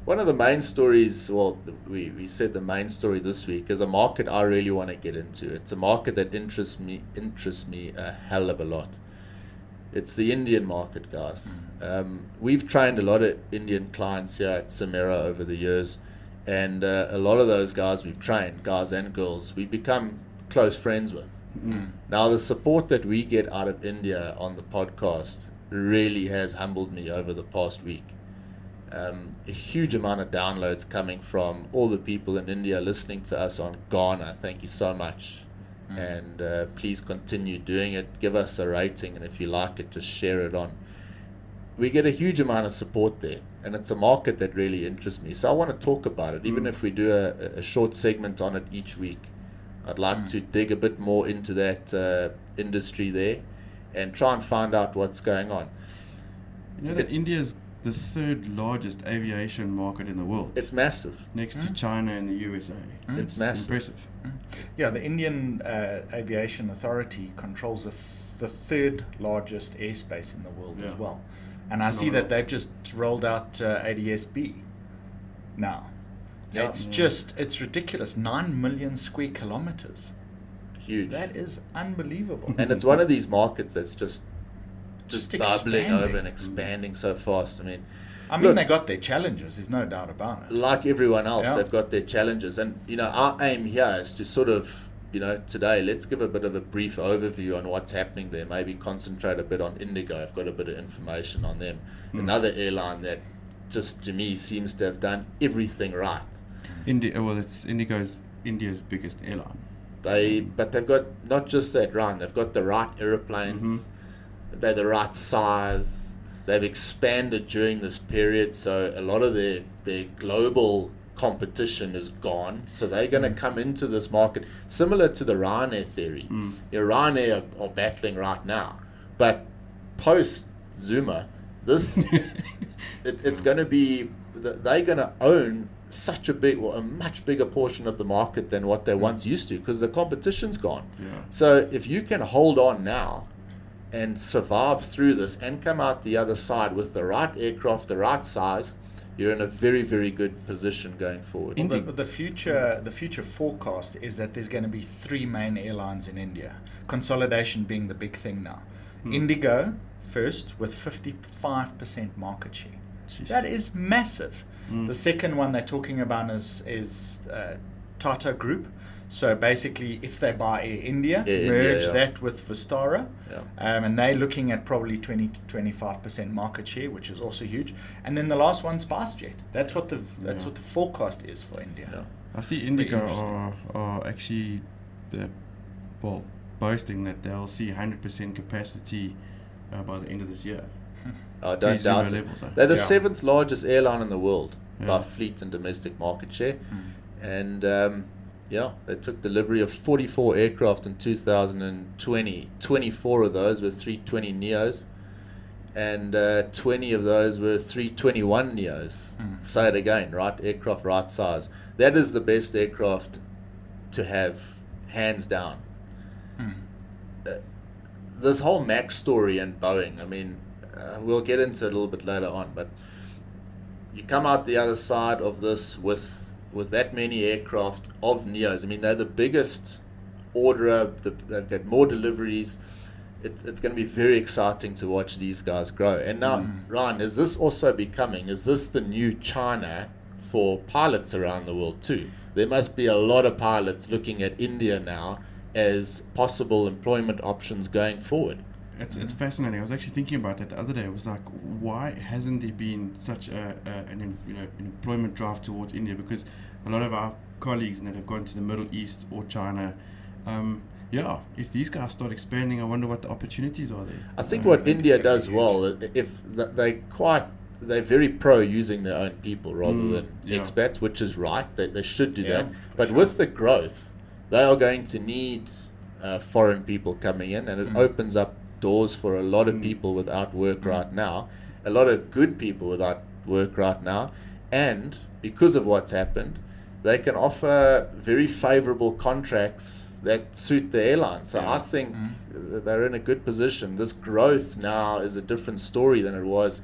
One of the main stories, well, we said the main story this week is a market I really want to get into. It's a market that interests me a hell of a lot. It's the Indian market, guys. We've trained a lot of Indian clients here at Simaero over the years, and a lot of those guys we've trained, guys and girls, we've become close friends with. Now, the support that we get out of India on the podcast really has humbled me over the past week. A huge amount of downloads coming from all the people in India listening to us on Ghana. Thank you so much. And please continue doing it. Give us a rating, and if you like it, just share it on. We get a huge amount of support there, and it's a market that really interests me. So I want to talk about it, even if we do a short segment on it each week. I'd like to dig a bit more into that industry there and try and find out what's going on. You know that India's the third largest aviation market in the world. It's massive. Next to China and the USA. It's massive. Impressive. Yeah, the Indian Aviation Authority controls the third largest airspace in the world as well. And I see that they've just rolled out ADS-B now. Yeah. It's ridiculous. 9 million square kilometers. Huge. That is unbelievable. And it's one of these markets that's just bubbling expanding. over and expanding so fast. I mean, look, they got their challenges, there's no doubt about it. Like everyone else, Yeah. they've got their challenges. And, our aim here is to sort of, today, let's give a bit of a brief overview on what's happening there. Maybe concentrate a bit on Indigo. I've got a bit of information on them. Another airline that just, to me, seems to have done everything right. It's Indigo's India's biggest airline. But they've got not just that right. They've got the right aeroplanes. They're the right size. They've expanded during this period, so a lot of their global competition is gone. So they're going to come into this market similar to the Ryanair theory. Ryanair are battling right now, but post Zuma, this it's going to be they're going to own such a much bigger portion of the market than what they once used to, because the competition's gone. So if you can hold on now and survive through this and come out the other side with the right aircraft, the right size, you're in a very, very good position going forward. Well, the future forecast is that there's going to be 3 main airlines in India. Consolidation being the big thing now. Indigo first with 55% market share. Jeez. That is massive. The second one they're talking about is Tata Group. So basically, if they buy Air India, merge that with Vistara, and they're looking at probably 20 to 25% market share, which is also huge. And then the last one, SpiceJet. That's what the forecast is for India. Yeah. I see Indigo are actually boasting that they'll see 100% capacity by the end of this year. I don't doubt it. They're the 7th largest airline in the world by fleet and domestic market share. And they took delivery of 44 aircraft in 2020. 24 of those were 320 Neos, and 20 of those were 321 Neos. Say it again, right aircraft, right size. That is the best aircraft to have, hands down. This whole Max story and Boeing, I mean, we'll get into it a little bit later on, but you come out the other side of this with that many aircraft of Neos. I mean, they're the biggest orderer. They've got more deliveries. It's going to be very exciting to watch these guys grow. And now, Ryan, is this the new China for pilots around the world too? There must be a lot of pilots looking at India now as possible employment options going forward. It's fascinating. I was actually thinking about that the other day. I was like, why hasn't there been such an employment drive towards India? Because a lot of our colleagues that have gone to the Middle East or China, if these guys start expanding, I wonder what the opportunities are there. I think what India does well, if they're very pro using their own people rather than expats, which is right. They should do that. But with the growth, they are going to need foreign people coming in, and it opens up doors for a lot of people without work right now, a lot of good people without work right now, and because of what's happened, they can offer very favorable contracts that suit the airline. So I think they're in a good position. This growth now is a different story than it was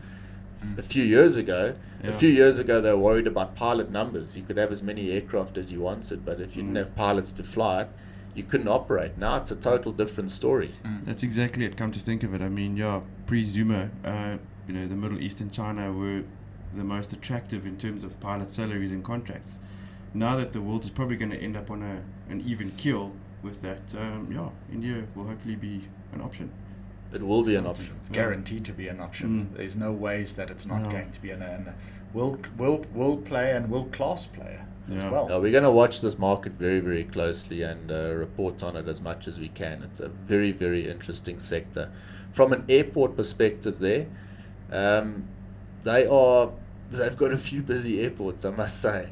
A few years ago, they were worried about pilot numbers. You could have as many aircraft as you wanted, but if you didn't have pilots to fly it, you couldn't operate. Now it's a total different story. That's exactly it. Come to think of it, I mean, pre-Zuma, the Middle East and China were the most attractive in terms of pilot salaries and contracts. Now that the world is probably going to end up on an even keel with that, India will hopefully be an option. It will be an option. It's guaranteed to be an option. There's no ways that it's not going to be a world player and world class player as well. Now, we're going to watch this market very, very closely and report on it as much as we can. It's a very, very interesting sector. From an airport perspective there, they've got a few busy airports, I must say.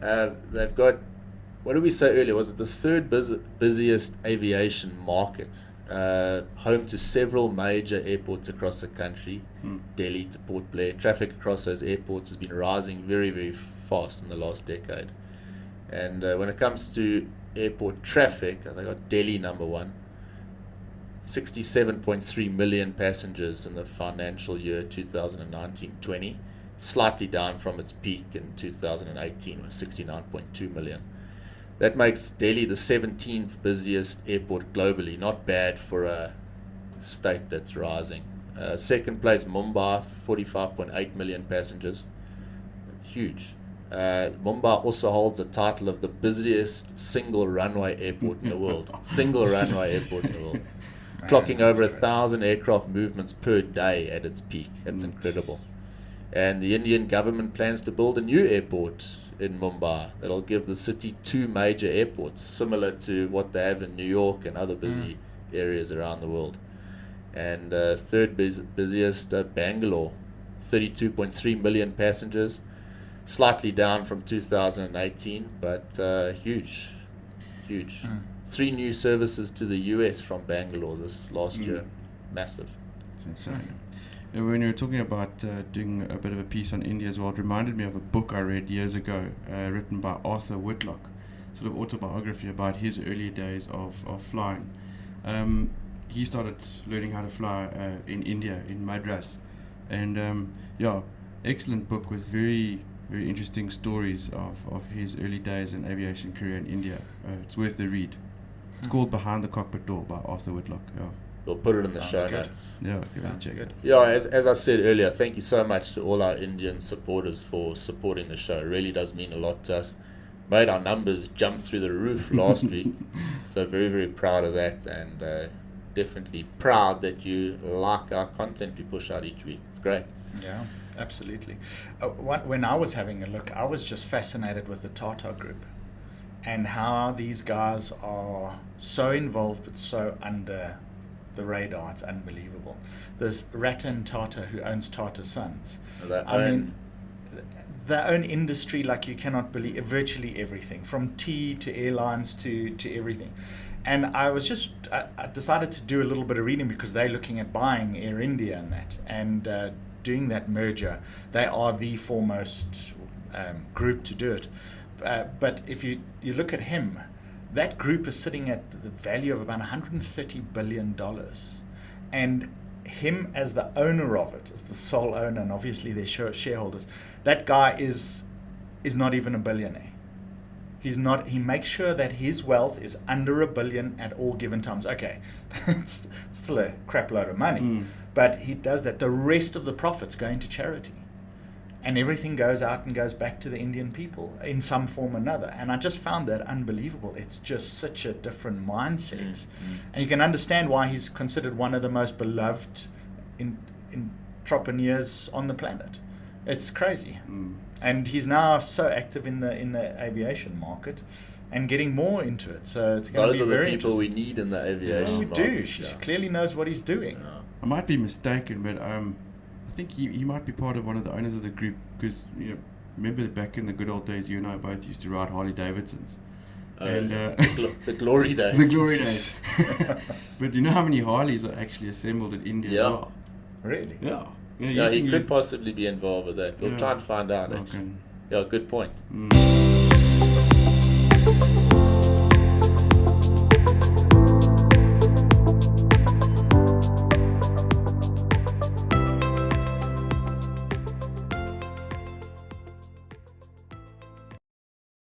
They've got, what did we say earlier? Was it the third busiest aviation market? Home to several major airports across the country, Delhi to Port Blair. Traffic across those airports has been rising very, very fast in the last decade. And when it comes to airport traffic, they got Delhi number one. 67.3 million passengers in the financial year 2019-20, slightly down from its peak in 2018 with 69.2 million. That makes Delhi the 17th busiest airport globally. Not bad for a state that's rising. Second place, Mumbai, 45.8 million passengers. That's huge. Mumbai also holds the title of the busiest single runway airport in the world. Single runway airport in the world. Clocking over 1,000 aircraft movements per day at its peak. That's incredible. And the Indian government plans to build a new airport in Mumbai that'll give the city two major airports, similar to what they have in New York and other busy areas around the world. And third busiest, Bangalore, 32.3 million passengers, slightly down from 2018, but huge. 3 new services to the US from Bangalore this last year. Massive. It's insane. When you were talking about doing a bit of a piece on India as well, it reminded me of a book I read years ago, written by Arthur Whitlock, sort of autobiography about his early days of flying. He started learning how to fly in India, in Madras. And excellent book with very, very interesting stories of his early days and aviation career in India. It's worth the read. It's called Behind the Cockpit Door by Arthur Whitlock. We'll put it in the show notes. Check it. As I said earlier, thank you so much to all our Indian supporters for supporting the show. It really does mean a lot to us. Made our numbers jump through the roof last week. So very, very proud of that, and definitely proud that you like our content we push out each week. It's great. Yeah, absolutely. When I was having a look, I was just fascinated with the Tata Group and how these guys are so involved but so under the radar. It's unbelievable. There's Ratan Tata, who owns Tata Sons. They own industry like you cannot believe, virtually everything, from tea to airlines to everything. And I decided to do a little bit of reading because they're looking at buying Air India and that, and doing that merger. They are the foremost group to do it. But if you look at him, that group is sitting at the value of about $130 billion. And him as the owner of it, as the sole owner, and obviously their shareholders, that guy is not even a billionaire. He's not. He makes sure that his wealth is under $1 billion at all given times. Okay, it's still a crap load of money, but he does that. The rest of the profits go into charity. And everything goes out and goes back to the Indian people in some form or another. And I just found that unbelievable. It's just such a different mindset. And you can understand why he's considered one of the most beloved entrepreneurs on the planet. It's crazy. And he's now so active in the aviation market and getting more into it. So it's going to be very interesting. Those are the people we need in the aviation market. We do. She clearly knows what he's doing. I might be mistaken, but I think he might be part of one of the owners of the group, because remember back in the good old days, you and I both used to ride Harley Davidsons. The glory days. The glory days. But you know how many Harleys are actually assembled in India? Yeah. As well? Really? Yeah. He could possibly be involved with that. We'll try and find out. Actually. Yeah, good point.